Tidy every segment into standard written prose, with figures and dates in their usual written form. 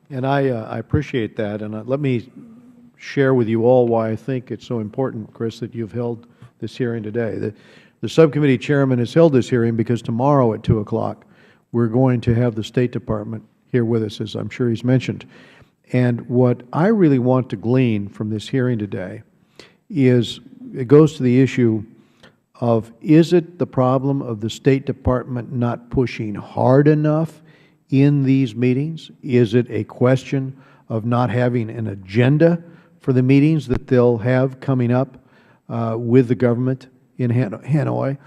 And I appreciate that. And let me share with you all why I think it's so important, Chris, that you've held this hearing today. The subcommittee chairman has held this hearing because tomorrow at 2 o'clock we're going to have the State Department here with us, as I'm sure he's mentioned. And what I really want to glean from this hearing today is, it goes to the issue of, is it the problem of the State Department not pushing hard enough in these meetings? Is it a question of not having an agenda for the meetings that they'll have coming up with the government in Hanoi?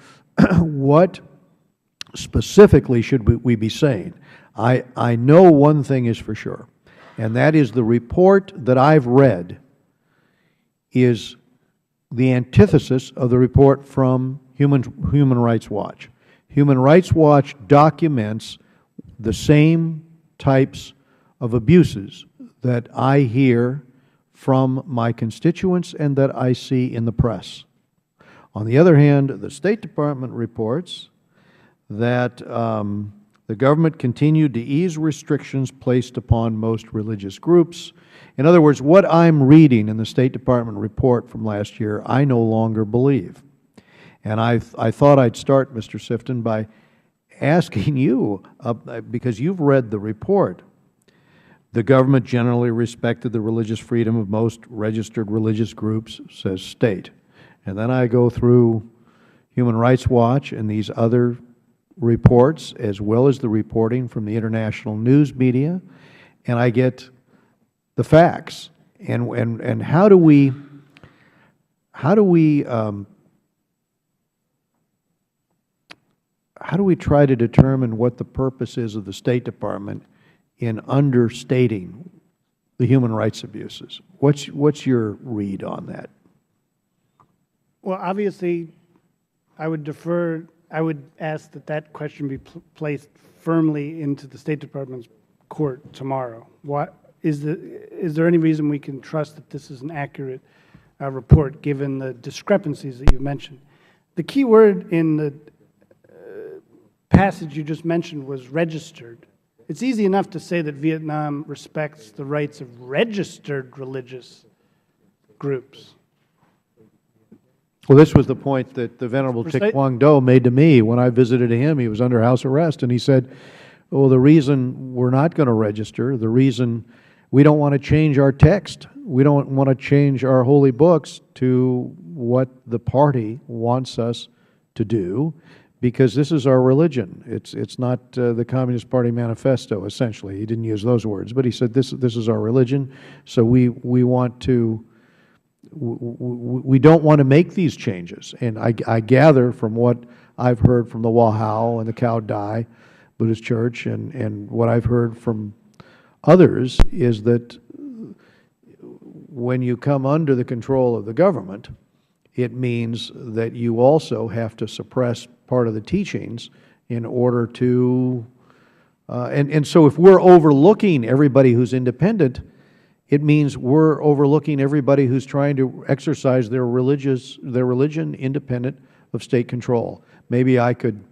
What specifically should we be saying? I know one thing is for sure, and that is the report that I've read is the antithesis of the report from Human Rights Watch. Human Rights Watch documents the same types of abuses that I hear from my constituents and that I see in the press. On the other hand, the State Department reports that the government continued to ease restrictions placed upon most religious groups. In other words, what I'm reading in the State Department report from last year, I no longer believe. And I thought I'd start, Mr. Sifton, by asking you, because you've read the report, the government generally respected the religious freedom of most registered religious groups, says State. And then I go through Human Rights Watch and these other reports, as well as the reporting from the international news media, and I get the facts. And how do we try to determine what the purpose is of the State Department in understating the human rights abuses? What's your read on that? Well, obviously, I would ask that question be placed firmly into the State Department's court tomorrow. Is there any reason we can trust that this is an accurate report, given the discrepancies that you mentioned? The key word in the passage you just mentioned was registered. It's easy enough to say that Vietnam respects the rights of registered religious groups. Well, this was the point that the Venerable Thich Quang Do made to me when I visited him. He was under house arrest, and he said, well, the reason we're not going to register, the reason we don't want to change our text, we don't want to change our holy books to what the party wants us to do, because this is our religion. It's not the Communist Party manifesto, essentially. He didn't use those words, but he said this is our religion, so we want to, we don't want to make these changes. And I gather from what I've heard from the Wahao and the Cao Dai Buddhist Church and what I've heard from others is that when you come under the control of the government, it means that you also have to suppress part of the teachings in order to, and so if we're overlooking everybody who's independent, it means we're overlooking everybody who's trying to exercise their religion independent of state control. Maybe I could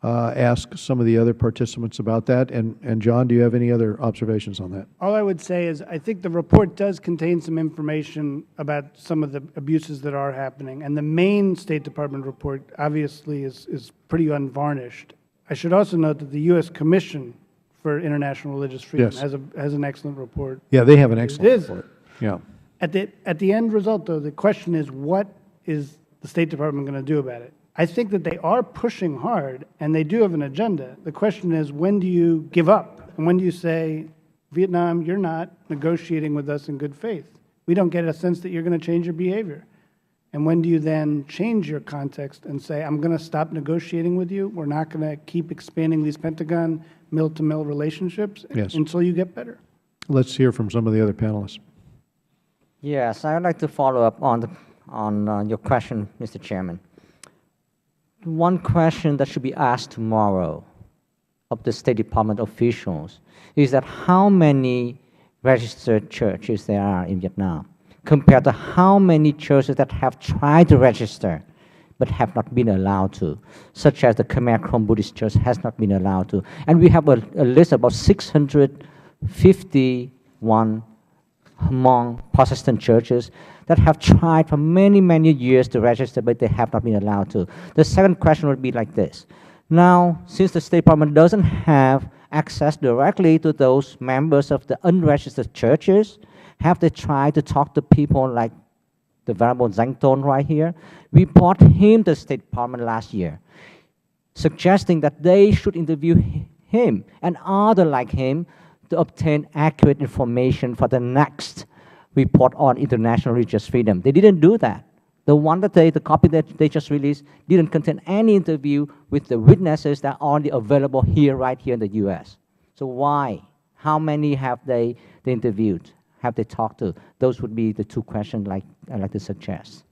ask some of the other participants about that. And John, do you have any other observations on that? All I would say is I think the report does contain some information about some of the abuses that are happening. And the main State Department report obviously is pretty unvarnished. I should also note that the U.S. Commission for International Religious Freedom has an excellent report. Yeah, they have an excellent report. Yeah. At the end result, though, the question is, what is the State Department going to do about it? I think that they are pushing hard, and they do have an agenda. The question is, when do you give up? And when do you say, Vietnam, you're not negotiating with us in good faith? We don't get a sense that you're going to change your behavior. And when do you then change your context and say, I'm going to stop negotiating with you, we're not going to keep expanding these Pentagon mill-to-mill relationships until you get better? Let's hear from some of the other panelists. Yes, I would like to follow up on your question, Mr. Chairman. One question that should be asked tomorrow of the State Department officials is that how many registered churches there are in Vietnam compared to how many churches that have tried to register but have not been allowed to, such as the Khmer Krom Buddhist Church has not been allowed to. And we have a list of about 600 51 Hmong Protestant churches that have tried for many, many years to register, but they have not been allowed to. The second question would be like this. Now, since the State Department doesn't have access directly to those members of the unregistered churches, have they tried to talk to people like the Venerable Zangton right here? We brought him to the State Department last year, suggesting that they should interview him and others like him to obtain accurate information for the next report on international religious freedom. They didn't do that. The one that the copy that they just released didn't contain any interview with the witnesses that are only available here, right here in the U.S. So why? How many have they interviewed? Have they talked to? Those would be the two questions I'd like to suggest.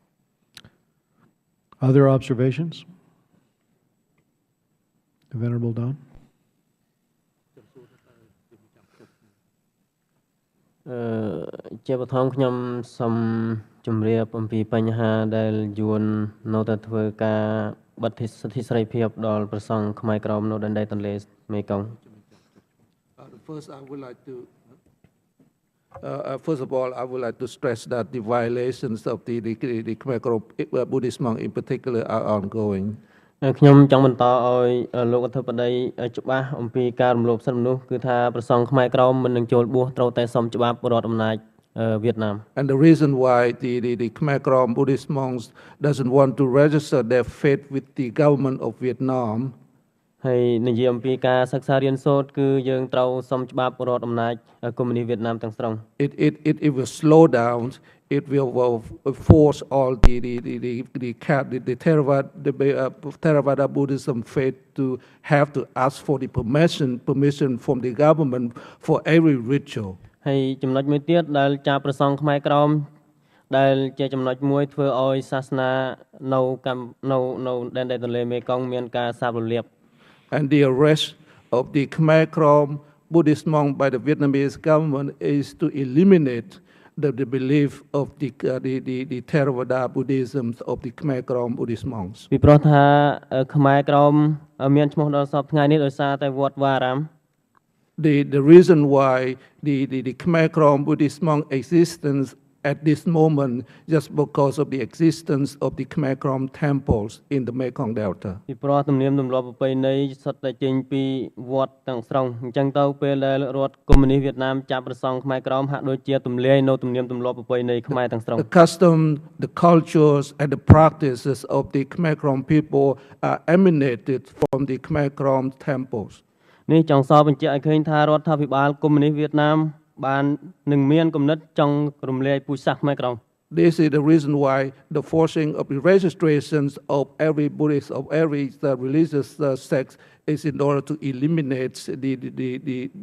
Other observations? The Venerable Don? ជាបឋមខ្ញុំសូមជម្រាបអំពីបញ្ហាដែលយួននៅតែធ្វើការបិទសិទ្ធិសេរីភាពដល់ព្រះសង្ឃខ្មែរក្រមនៅដែនដីទន្លេមេគង្គ First, I would like to first of all, I would like to stress that the violations of the Khmer Krom Buddhist monk in particular are ongoing. ខ្ញុំចង់បន្តឲ្យលោកអធិបតីច្បាស់អំពីការរំលោភសិទ្ធិមនុស្សគឺថាព្រះសង្ឃខ្មែរក្រមមិននឹងចូលបួសត្រូវតែសុំច្បាប់រដ្ឋអំណាចវៀតណាម And the reason why the Khmer Krom Buddhist monks doesn't want to register their faith with the government of Vietnam ហើយនិយាយអំពីការសិក្សារៀនសូត្រគឺយើងត្រូវសុំច្បាប់រដ្ឋអំណាចកុម្មុយនីសវៀតណាមទាំងស្រុង It will slow down. It will force all the Theravada Buddhism faith to have to ask for the permission from the government for every ritual. ហើយចំណុចមួយទៀតដែលចាប់ព្រះសង្ឃខ្មែរក្រមដែលជាចំណុចមួយធ្វើឲ្យសាសនានៅដែនដីទន្លេមេគង្គមានការសាបរលាប And the arrest of the Khmer Krom Buddhist monk by the Vietnamese government is to eliminate the belief of the Theravada Buddhism of the Khmer Krom Buddhist monks. ពីព្រោះថាខ្មែរក្រមមានឈ្មោះដល់សពថ្ងៃនេះដោយសារតែវត្តវាអារាម The reason why the Khmer Krom Buddhist monk existence at this moment just because of the existence of the Khmer Krom temples in the Mekong Delta. ពីព្រោះទំនៀមទម្លាប់ប្រពៃណីសុទ្ធតែចេញពីវត្តទាំងស្រុងអញ្ចឹងទៅពេលដែលរដ្ឋកុម្មុយនីសវៀតណាមចាប់ព្រះសង្ឃខ្មែរក្រមហាក់ដូចជាទម្លាយនៅទំនៀមទម្លាប់ប្រពៃណីខ្មែរទាំងស្រុង The custom, the cultures and the practices of the Khmer Krom people are emanated from the Khmer Krom temples. នេះចង់សរបញ្ជាក់ឲ្យឃើញថារដ្ឋាភិបាលកុម្មុយនីសវៀតណាមបាននឹងមានគំនិតចង់រំលាយពូជសាសន៍ខ្មែរក្រម This is the reason why the forcing of the registrations of every Buddhist, of every religious sect is in order to eliminate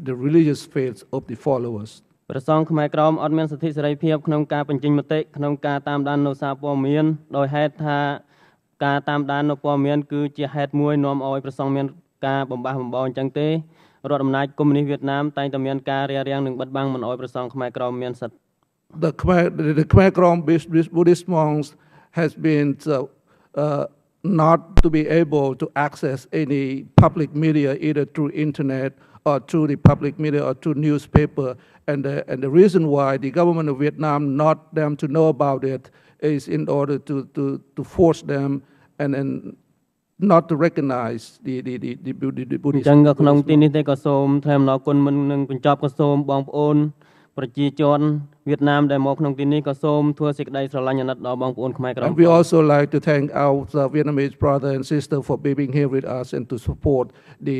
the religious faiths of the followers. ព្រះសង្ឃខ្មែរក្រមអត់មានសិទ្ធិសេរីភាពក្នុងការបញ្ចេញមតិក្នុងការតាមដាននៅសារព័ត៌មានដោយហេតុថាការតាមដាននៅព័ត៌មានគឺជាហេតុមួយនាំឲ្យព្រះសង្ឃមានការបំបះបំបោអញ្ចឹងទេរដ្ឋអំណាចកុម្មុយនីសវៀតណាមតែងតែមានការរារាំងនិងបិទបាំងមិនឲ្យព្រះសង្ឃខ្មែរក្រមមានសិទ្ធិ The Khmer Krom Buddhist monks has been not to be able to access any public media either through internet or through the public media or through newspaper. And the reason why the government of Vietnam not them to know about it is in order to force them and then not to recognize the Buddhist. ចឹងក៏ក្នុងទីនេះទេក៏សូមថ្លែងអំណរគុណមុននឹងបញ្ចប់ក៏សូមបងប្អូនប្រជាជនវៀតណាមដែលមកក្នុងទីនេះក៏សូមធ្វើសេចក្តីស្រឡាញ់អាណិតដល់បងប្អូនខ្មែរក្រម And we also like to thank our Vietnamese brother and sister for being here with us and to support the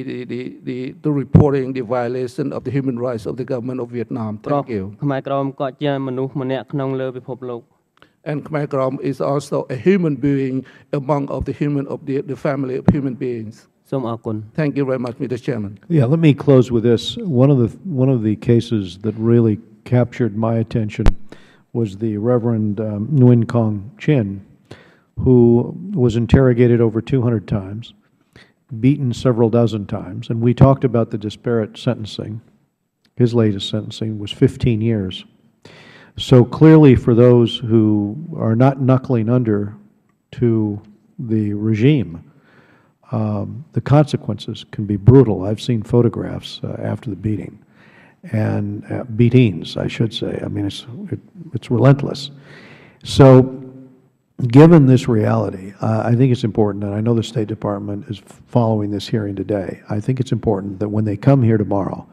reporting the violation of the human rights of the government of Vietnam. Thank you. ខ្មែរក្រមក៏ជាមនុស្សម្នាក់ក្នុងលើពិភពលោក And Khmer Krom is also a human being among of the family of human beings. សូមអរគុណ Thank you very much, Mr. Chairman. Yeah, let me close with this. One of the cases that really captured my attention was the Reverend Nguyen Kong Chin, who was interrogated over 200 times, beaten several dozen times, and we talked about the disparate sentencing. His latest sentencing was 15 years. So clearly for those who are not knuckling under to the regime, the consequences can be brutal. I've seen photographs after the beating. and beatings, I should say. I mean, it's relentless. So given this reality, I think it's important, and I know the State Department is following this hearing today, I think it's important that when they come here tomorrow,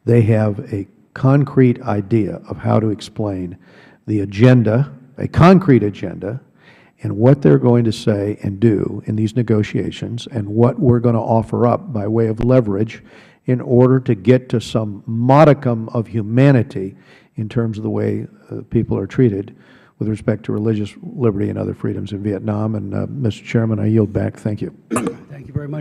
they have a concrete idea of how to explain the agenda, a concrete agenda, and what they're going to say and do in these negotiations, and what we're going to offer up by way of leverage in order to get to some modicum of humanity in terms of the way people are treated with respect to religious liberty and other freedoms in Vietnam. And Mr. Chairman, I yield back. Thank you. Thank you very much.